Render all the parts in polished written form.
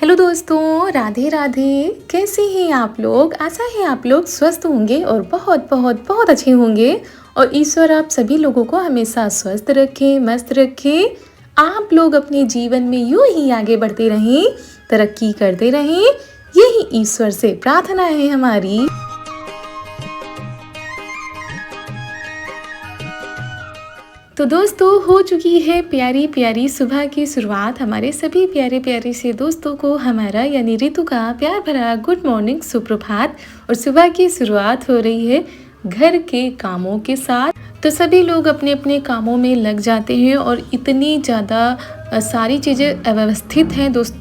Hello दोस्तों, राधे राधे। कैसे हैं आप लोग? आशा है आप लोग स्वस्थ होंगे और बहुत बहुत बहुत अच्छे होंगे। और ईश्वर आप सभी लोगों को हमेशा स्वस्थ रखें, मस्त रखें। आप लोग अपने जीवन में यूं ही आगे बढ़ते रहें, तरक्की करते रहें, यही ईश्वर से प्रार्थना है हमारी। तो दोस्तों, हो चुकी है प्यारी प्यारी सुबह की शुरुआत। हमारे सभी प्यारे प्यारे से दोस्तों को हमारा यानी ऋतु का प्यार भरा गुड मॉर्निंग, सुप्रभात। और सुबह की शुरुआत हो रही है घर के कामों के साथ। तो सभी लोग अपने अपने कामों में लग जाते हैं और इतनी ज़्यादा सारी चीज़ें अव्यवस्थित हैं दोस्त।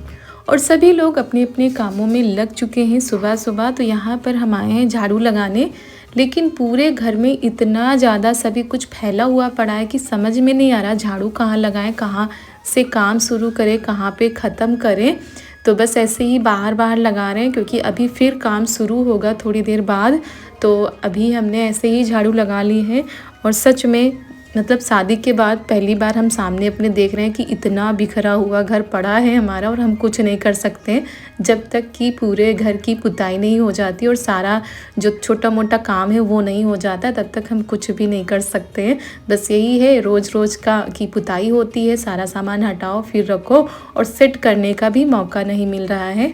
और सभी लोग अपने अपने कामों में लग चुके हैं सुबह सुबह। तो यहाँ पर हम आए हैं झाड़ू लगाने, लेकिन पूरे घर में इतना ज़्यादा सभी कुछ फैला हुआ पड़ा है कि समझ में नहीं आ रहा झाड़ू कहाँ लगाएं, कहाँ से काम शुरू करें, कहाँ पे ख़त्म करें। तो बस ऐसे ही बाहर बाहर लगा रहे हैं क्योंकि अभी फिर काम शुरू होगा थोड़ी देर बाद। तो अभी हमने ऐसे ही झाड़ू लगा ली है। और सच में मतलब शादी के बाद पहली बार हम सामने अपने देख रहे हैं कि इतना बिखरा हुआ घर पड़ा है हमारा और हम कुछ नहीं कर सकते जब तक कि पूरे घर की पुताई नहीं हो जाती और सारा जो छोटा मोटा काम है वो नहीं हो जाता, तब तक हम कुछ भी नहीं कर सकते हैं। बस यही है, रोज़ रोज़ का की पुताई होती है, सारा सामान हटाओ फिर रखो और सेट करने का भी मौका नहीं मिल रहा है।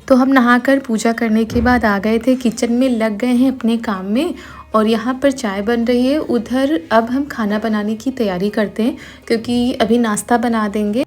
तो हम नहाकर पूजा करने के बाद आ गए थे किचन में, लग गए हैं अपने काम में। और यहाँ पर चाय बन रही है, उधर अब हम खाना बनाने की तैयारी करते हैं क्योंकि अभी नाश्ता बना देंगे।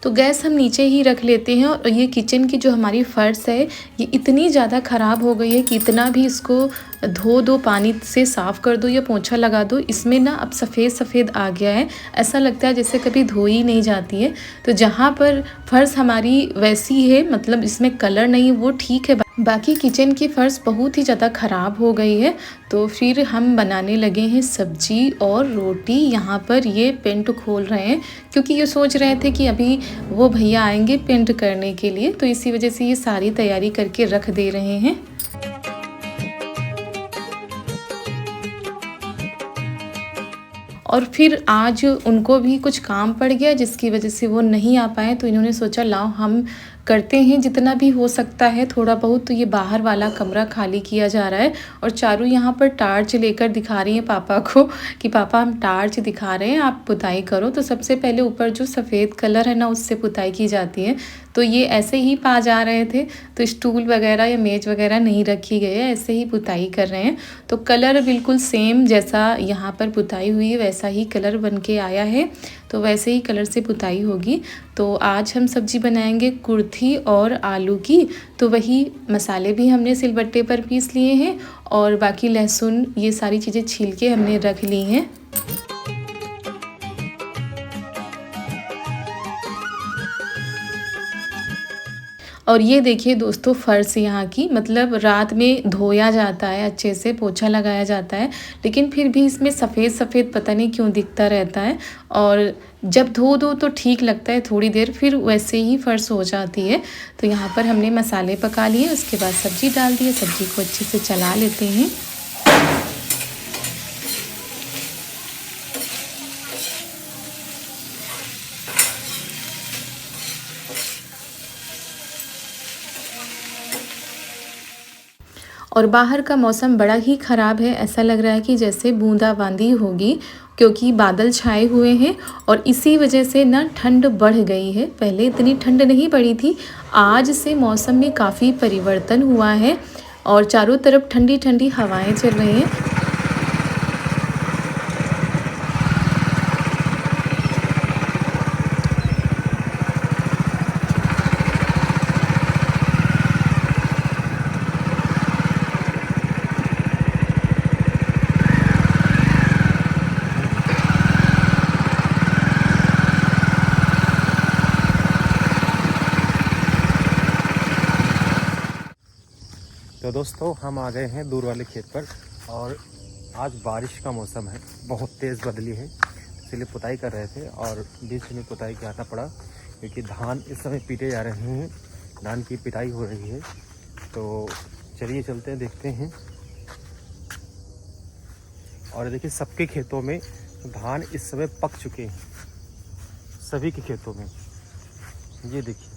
तो गैस हम नीचे ही रख लेते हैं। और ये किचन की जो हमारी फ़र्श है ये इतनी ज़्यादा ख़राब हो गई है कि इतना भी इसको धो दो, पानी से साफ़ कर दो या पोंछा लगा दो, इसमें ना अब सफ़ेद सफ़ेद आ गया है। ऐसा लगता है जैसे कभी धोई ही नहीं जाती है। तो जहाँ पर फ़र्श हमारी वैसी है, मतलब इसमें कलर नहीं, वो ठीक है, बाकी किचन की फ़र्श बहुत ही ज़्यादा ख़राब हो गई है। तो फिर हम बनाने लगे हैं सब्जी और रोटी। यहाँ पर ये पेंट खोल रहे हैं क्योंकि ये सोच रहे थे कि अभी वो भैया आएंगे पेंट करने के लिए, तो इसी वजह से ये सारी तैयारी करके रख दे रहे हैं। और फिर आज उनको भी कुछ काम पड़ गया जिसकी वजह से वो नहीं आ पाए। तो इन्होंने सोचा लाओ हम करते हैं जितना भी हो सकता है थोड़ा बहुत। तो ये बाहर वाला कमरा खाली किया जा रहा है और चारू यहाँ पर टार्च लेकर दिखा रही है पापा को कि पापा हम टार्च दिखा रहे हैं, आप पुताई करो। तो सबसे पहले ऊपर जो सफ़ेद कलर है ना उससे पुताई की जाती है। तो ये ऐसे ही पा जा रहे थे, तो स्टूल वगैरह या मेज वगैरह नहीं रखी गई है, ऐसे ही पुताई कर रहे हैं। तो कलर बिल्कुल सेम जैसा यहाँ पर पुताई हुई है वैसा ही कलर बन के आया है। तो वैसे ही कलर से पुताई होगी। तो आज हम सब्जी बनाएंगे कुर्थी और आलू की। तो वही मसाले भी हमने सिलबट्टे पर पीस लिए हैं और बाकी लहसुन ये सारी चीज़ें छील के हमने रख ली हैं। और ये देखिए दोस्तों, फ़र्श यहाँ की मतलब रात में धोया जाता है, अच्छे से पोछा लगाया जाता है, लेकिन फिर भी इसमें सफ़ेद सफ़ेद पता नहीं क्यों दिखता रहता है। और जब धो दो तो ठीक लगता है थोड़ी देर, फिर वैसे ही फ़र्श हो जाती है। तो यहाँ पर हमने मसाले पका लिए, उसके बाद सब्ज़ी डाल दी है, सब्ज़ी को अच्छे से चला लेते हैं। और बाहर का मौसम बड़ा ही ख़राब है, ऐसा लग रहा है कि जैसे बूंदाबांदी होगी क्योंकि बादल छाए हुए हैं। और इसी वजह से ना ठंड बढ़ गई है, पहले इतनी ठंड नहीं पड़ी थी, आज से मौसम में काफ़ी परिवर्तन हुआ है और चारों तरफ ठंडी ठंडी हवाएं चल रही हैं। तो दोस्तों हम आ गए हैं दूर वाले खेत पर और आज बारिश का मौसम है, बहुत तेज़ बदली है। इसीलिए पुताई कर रहे थे और बीच में पुताई के आना पड़ा क्योंकि धान इस समय पीटे जा रहे हैं, धान की पिटाई हो रही है। तो चलिए चलते हैं, देखते हैं। और देखिए सबके खेतों में धान इस समय पक चुके हैं, सभी के खेतों में। ये देखिए,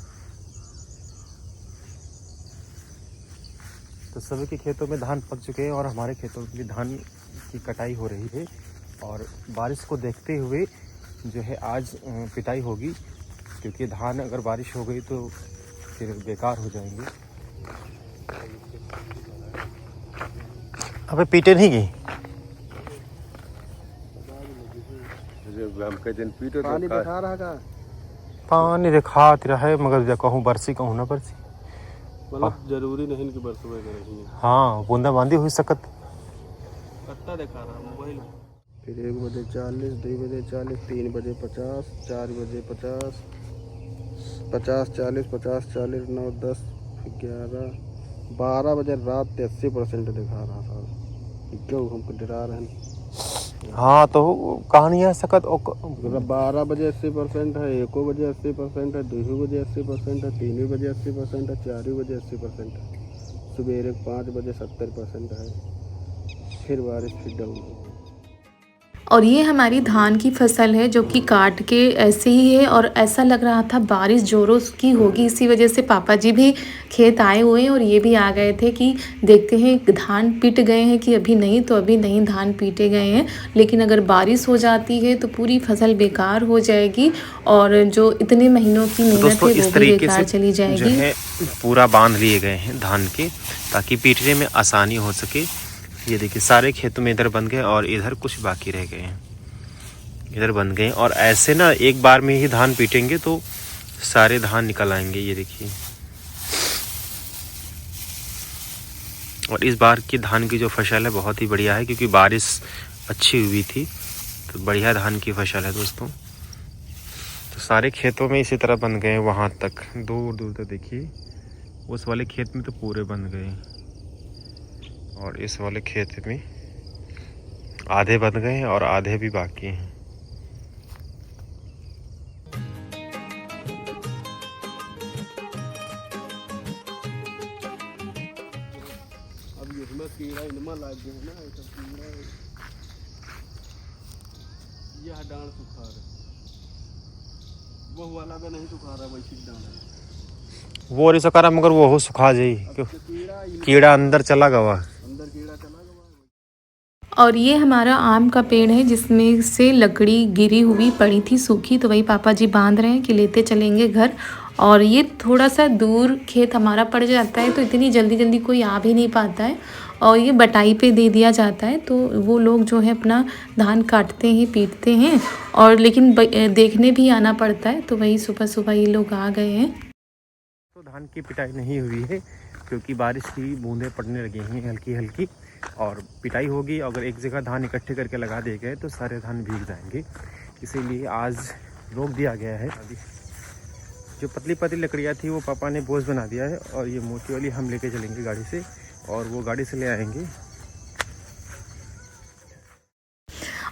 तो सभी के खेतों में धान पक चुके हैं और हमारे खेतों में भी धान की कटाई हो रही है। और बारिश को देखते हुए जो है आज पिटाई होगी, क्योंकि धान अगर बारिश हो गई तो फिर बेकार हो जाएंगे। अबे पीटे नहीं गई, पानी दिखा रहा का पानी दिखाती रहा है, मगर कहूँ बरसी कहूँ ना बरसी, मतलब जरूरी नहीं कि बरसवे करेंगे। हाँ बूंदा बांदी हुई सकत। कट्टा दिखा रहा मोबाइल। फिर 1 बजे 40, 2 बजे 40, 3 बजे 50, 4 बजे 50, 50 40, 50 40, 9 10 11 12 बजे रात 80% दिखा रहा था। क्यों हमको डरा रहे हैं? हाँ तो कहानी है सकत। 12 बजे 80% है, 1 बजे 80% है, 2 बजे 80% है, 3 बजे 80% है, 4 बजे 80% है, सुबह 5 बजे 70% है, फिर बारिश फिर डाउन। और ये हमारी धान की फसल है जो कि काट के ऐसे ही है, और ऐसा लग रहा था बारिश जोरों की होगी, इसी वजह से पापा जी भी खेत आए हुए हैं और ये भी आ गए थे कि देखते हैं धान पीट गए हैं कि अभी नहीं। तो अभी नहीं धान पीटे गए हैं, लेकिन अगर बारिश हो जाती है तो पूरी फसल बेकार हो जाएगी और जो इतने महीनों की मेहनत है वो भी बेकार चली जाएगी। जो है पूरा बांध लिए गए हैं धान के, ताकि पीटने में आसानी हो सके। ये देखिए सारे खेतों में इधर बन गए और इधर कुछ बाकी रह गए हैं, इधर बन गए। और ऐसे ना एक बार में ही धान पीटेंगे तो सारे धान निकल आएंगे। ये देखिए, और इस बार की धान की जो फसल है बहुत ही बढ़िया है, क्योंकि बारिश अच्छी हुई थी, तो बढ़िया धान की फसल है दोस्तों। तो सारे खेतों में इसी तरह बन गए, वहाँ तक दूर दूर तक देखिए। उस वाले खेत में तो पूरे बन गए और इस वाले खेत में आधे बन गए हैं और आधे भी बाकी हैं। अब इसमें कीड़ा इनमें लग गया है ना, ऐसा कीड़ा यह डांड सुखा रहा, वो वाला भी नहीं सुखा रहा, वैसी डांड वो और सकारा, मगर वो हो सुखा जाई, कीड़ा अंदर चला गया, अंदर कीड़ा चला गया। और ये हमारा आम का पेड़ है जिसमें से लकड़ी गिरी हुई पड़ी थी सूखी, तो वही पापा जी बांध रहे हैं कि लेते चलेंगे घर। और ये थोड़ा सा दूर खेत हमारा पड़ जाता है, तो इतनी जल्दी जल्दी कोई आ भी नहीं पाता है, और ये बटाई पे दे दिया जाता है। तो वो लोग जो है अपना धान काटते हैं, पीटते हैं, और लेकिन देखने भी आना पड़ता है। तो वही सुबह सुबह ये लोग आ गए हैं। तो धान की पिटाई नहीं हुई है क्योंकि बारिश की बूंदें पड़ने लगी हैं हल्की हल्की, और पिटाई होगी। अगर एक जगह धान इकट्ठे करके लगा दिए गए तो सारे धान भीग जाएंगे, इसीलिए आज रोक दिया गया है। अभी जो पतली पतली लकड़ियाँ थी वो पापा ने बोझ बना दिया है, और ये मोटी वाली हम लेके चलेंगे गाड़ी से, और वो गाड़ी से ले आएंगे।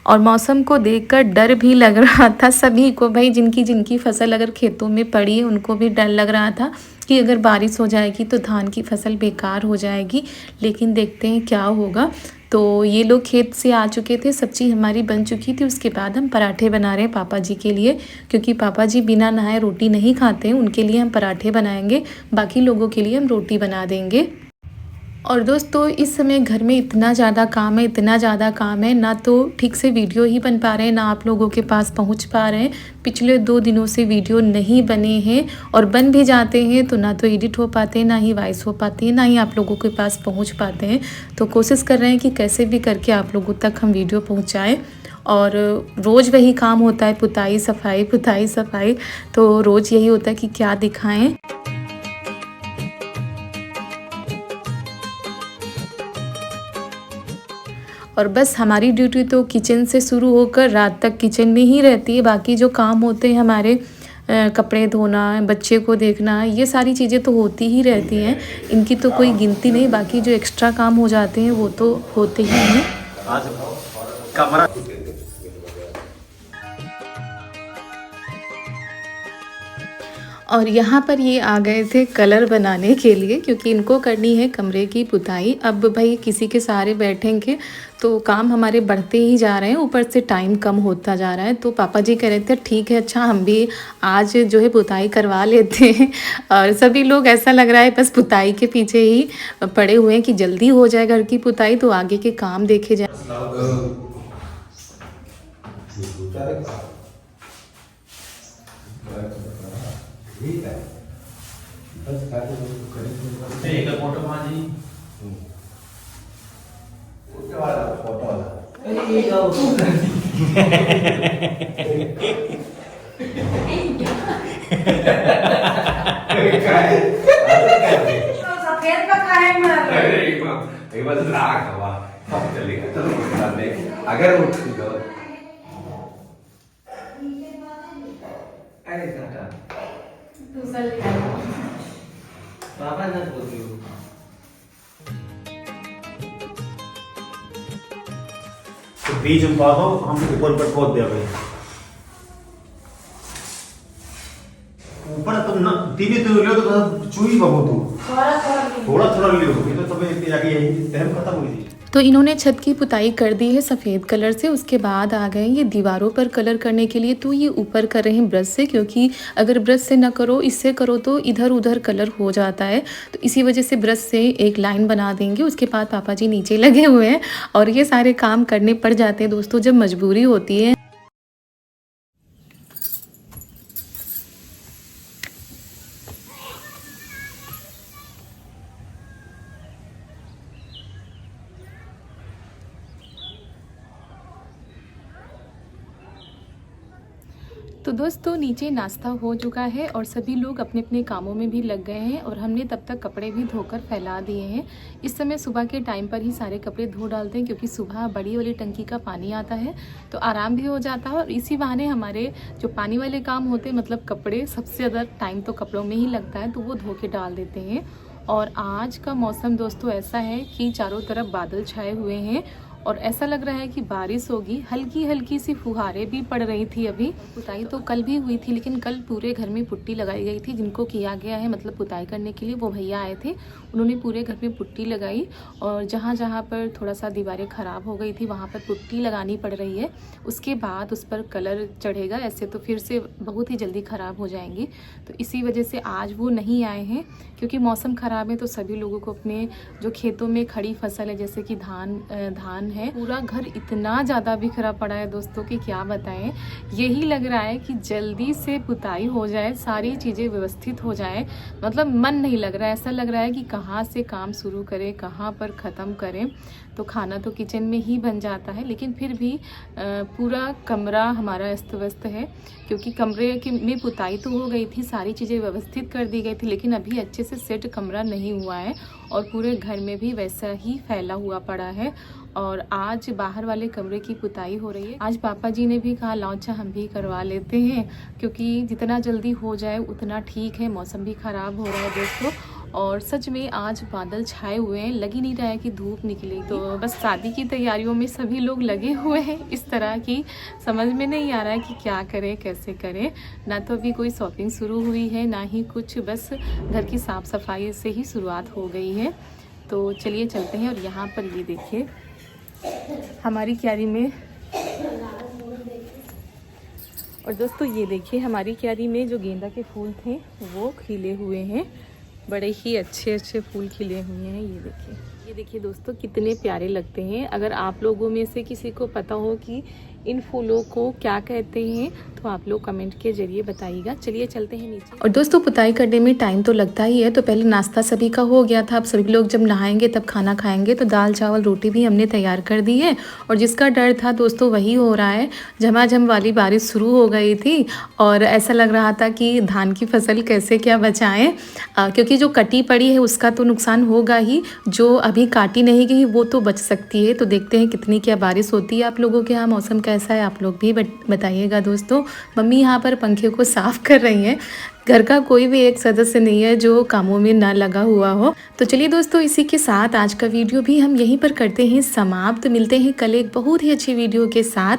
और मौसम को देखकर डर भी लग रहा था सभी को, भाई जिनकी जिनकी फसल अगर खेतों में पड़ी है उनको भी डर लग रहा था कि अगर बारिश हो जाएगी तो धान की फसल बेकार हो जाएगी। लेकिन देखते हैं क्या होगा। तो ये लोग खेत से आ चुके थे, सब्जी हमारी बन चुकी थी। उसके बाद हम पराठे बना रहे हैं पापा जी के लिए, क्योंकि पापा जी बिना नहाए रोटी नहीं खाते हैं। उनके लिए हम पराठे बनाएंगे, बाकी लोगों के लिए हम रोटी बना देंगे। और दोस्तों इस समय घर में इतना ज़्यादा काम है, इतना ज़्यादा काम है, ना तो ठीक से वीडियो ही बन पा रहे हैं, ना आप लोगों के पास पहुंच पा रहे हैं। पिछले 2 दिनों से वीडियो नहीं बने हैं, और बन भी जाते हैं तो ना तो एडिट हो पाते हैं, ना ही वॉइस हो पाती है, ना ही आप लोगों के पास पहुंच पाते हैं। तो कोशिश कर रहे हैं कि कैसे भी करके आप लोगों तक हम वीडियो पहुँचाएँ। और रोज़ वही काम होता है, पुताई सफाई पुताई सफाई। तो रोज़ यही होता है कि क्या दिखाएँ। और बस हमारी ड्यूटी तो किचन से शुरू होकर रात तक किचन में ही रहती है। बाकी जो काम होते हैं हमारे, कपड़े धोना, बच्चे को देखना, ये सारी चीज़ें तो होती ही रहती हैं, इनकी तो कोई गिनती नहीं। बाकी जो एक्स्ट्रा काम हो जाते हैं वो तो होते ही हैं। और यहाँ पर ये आ गए थे कलर बनाने के लिए, क्योंकि इनको करनी है कमरे की पुताई। अब भाई किसी के सहारे बैठेंगे तो काम हमारे बढ़ते ही जा रहे हैं, ऊपर से टाइम कम होता जा रहा है। तो पापा जी कह रहे थे ठीक है, अच्छा हम भी आज जो है पुताई करवा लेते हैं। और सभी लोग ऐसा लग रहा है बस पुताई के पीछे ही पड़े हुए हैं कि जल्दी हो जाए घर की पुताई तो आगे के काम देखे जाए। सफेद का खाए मत एक बार राख हवा सब चलेगा चलो कोई बात नहीं अगर उठ गए अरे टाटा पापा ना बोलियो तो बीज हम पाओ हम ऊपर पर पहुंच दिया भाई ऊपर तुम ना तीन तो लियो तो चुई बाबू तू थोड़ा लियो ये तो तुम्हें जाके यही तहम खत्म हुई थी। तो इन्होंने छत की पुताई कर दी है सफ़ेद कलर से। उसके बाद आ गए ये दीवारों पर कलर करने के लिए। तो ये ऊपर कर रहे हैं ब्रश से, क्योंकि अगर ब्रश से ना करो इससे करो तो इधर उधर कलर हो जाता है। तो इसी वजह से ब्रश से एक लाइन बना देंगे। उसके बाद पापा जी नीचे लगे हुए हैं और ये सारे काम करने पड़ जाते हैं दोस्तों जब मजबूरी होती है। तो दोस्तों नीचे नाश्ता हो चुका है और सभी लोग अपने अपने कामों में भी लग गए हैं और हमने तब तक कपड़े भी धोकर फैला दिए हैं। इस समय सुबह के टाइम पर ही सारे कपड़े धो डालते हैं, क्योंकि सुबह बड़ी वाली टंकी का पानी आता है तो आराम भी हो जाता है। और इसी बहाने हमारे जो पानी वाले काम होते हैं, मतलब कपड़े, सबसे ज़्यादा टाइम तो कपड़ों में ही लगता है, तो वो धो के डाल देते हैं। और आज का मौसम दोस्तों ऐसा है कि चारों तरफ बादल छाए हुए हैं और ऐसा लग रहा है कि बारिश होगी। हल्की हल्की सी फुहारें भी पड़ रही थी। अभी पुताई तो कल भी हुई थी, लेकिन कल पूरे घर में पुट्टी लगाई गई थी। जिनको किया गया है मतलब पुताई करने के लिए वो भैया आए थे, उन्होंने पूरे घर में पुट्टी लगाई। और जहाँ जहाँ पर थोड़ा सा दीवारें ख़राब हो गई थी वहाँ पर पुट्टी लगानी पड़ रही है। उसके बाद उस पर कलर चढ़ेगा, ऐसे तो फिर से बहुत ही जल्दी ख़राब हो जाएंगी। तो इसी वजह से आज वो नहीं आए हैं, क्योंकि मौसम ख़राब है। तो सभी लोगों को अपने जो खेतों में खड़ी फसल है, जैसे कि धान है, पूरा घर इतना ज़्यादा बिखरा पड़ा है दोस्तों कि क्या बताएं। यही लग रहा है कि जल्दी से पुताई हो जाए, सारी चीज़ें व्यवस्थित हो जाए। मतलब मन नहीं लग रहा है, ऐसा लग रहा है कि कहाँ से काम शुरू करें, कहाँ पर ख़त्म करें। तो खाना तो किचन में ही बन जाता है, लेकिन फिर भी पूरा कमरा हमारा अस्त व्यस्त है, क्योंकि कमरे में पुताई तो हो गई थी, सारी चीज़ें व्यवस्थित कर दी गई थी, लेकिन अभी अच्छे से सेट कमरा नहीं हुआ है और पूरे घर में भी वैसा ही फैला हुआ पड़ा है। और आज बाहर वाले कमरे की पुताई हो रही है। आज पापा जी ने भी कहा लौचा हम भी करवा लेते हैं, क्योंकि जितना जल्दी हो जाए उतना ठीक है। मौसम भी ख़राब हो रहा है दोस्तों, और सच में आज बादल छाए हुए हैं, लग ही नहीं रहा है कि धूप निकलेगी। तो बस शादी की तैयारियों में सभी लोग लगे हुए हैं। इस तरह की समझ में नहीं आ रहा है कि क्या करें, कैसे करें। ना तो अभी कोई शॉपिंग शुरू हुई है, ना ही कुछ, बस घर की साफ़ सफाई से ही शुरुआत हो गई है। तो चलिए चलते हैं। और यहाँ पर ये देखिए हमारी क्यारी में, और दोस्तों ये देखिए हमारी क्यारी में जो गेंदा के फूल थे वो खिले हुए हैं। बड़े ही अच्छे अच्छे फूल खिले हुए हैं। ये देखिए दोस्तों कितने प्यारे लगते हैं। अगर आप लोगों में से किसी को पता हो कि इन फूलों को क्या कहते हैं तो आप लोग कमेंट के जरिए बताइएगा। चलिए चलते हैं नीचे। और दोस्तों पुताई करने में टाइम तो लगता ही है। तो पहले नाश्ता सभी का हो गया था। अब सभी लोग जब नहाएंगे तब खाना खाएंगे। तो दाल चावल रोटी भी हमने तैयार कर दी है। और जिसका डर था दोस्तों वही हो रहा है। झमाझम वाली बारिश शुरू हो गई थी और ऐसा लग रहा था कि धान की फसल कैसे क्या बचाएं, क्योंकि जो कटी पड़ी है उसका तो नुकसान होगा ही, जो अभी काटी नहीं गई वो तो बच सकती है। तो देखते हैं कितनी क्या बारिश होती है। आप लोगों के यहाँ मौसम कैसा है आप लोग भी बताइएगा दोस्तों। मम्मी यहाँ पर पंखे को साफ कर रही हैं। घर का कोई भी एक सदस्य नहीं है जो कामों में ना लगा हुआ हो। तो चलिए दोस्तों इसी के साथ आज का वीडियो भी हम यहीं पर करते हैं समाप्त। मिलते हैं कल एक बहुत ही अच्छी वीडियो के साथ।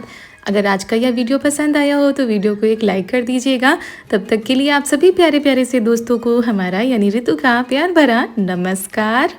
अगर आज का यह वीडियो पसंद आया हो तो वीडियो को एक लाइक कर दीजिएगा। तब तक के लिए आप सभी प्यारे प्यारे से दोस्तों को हमारा यानी रितु का प्यार भरा नमस्कार।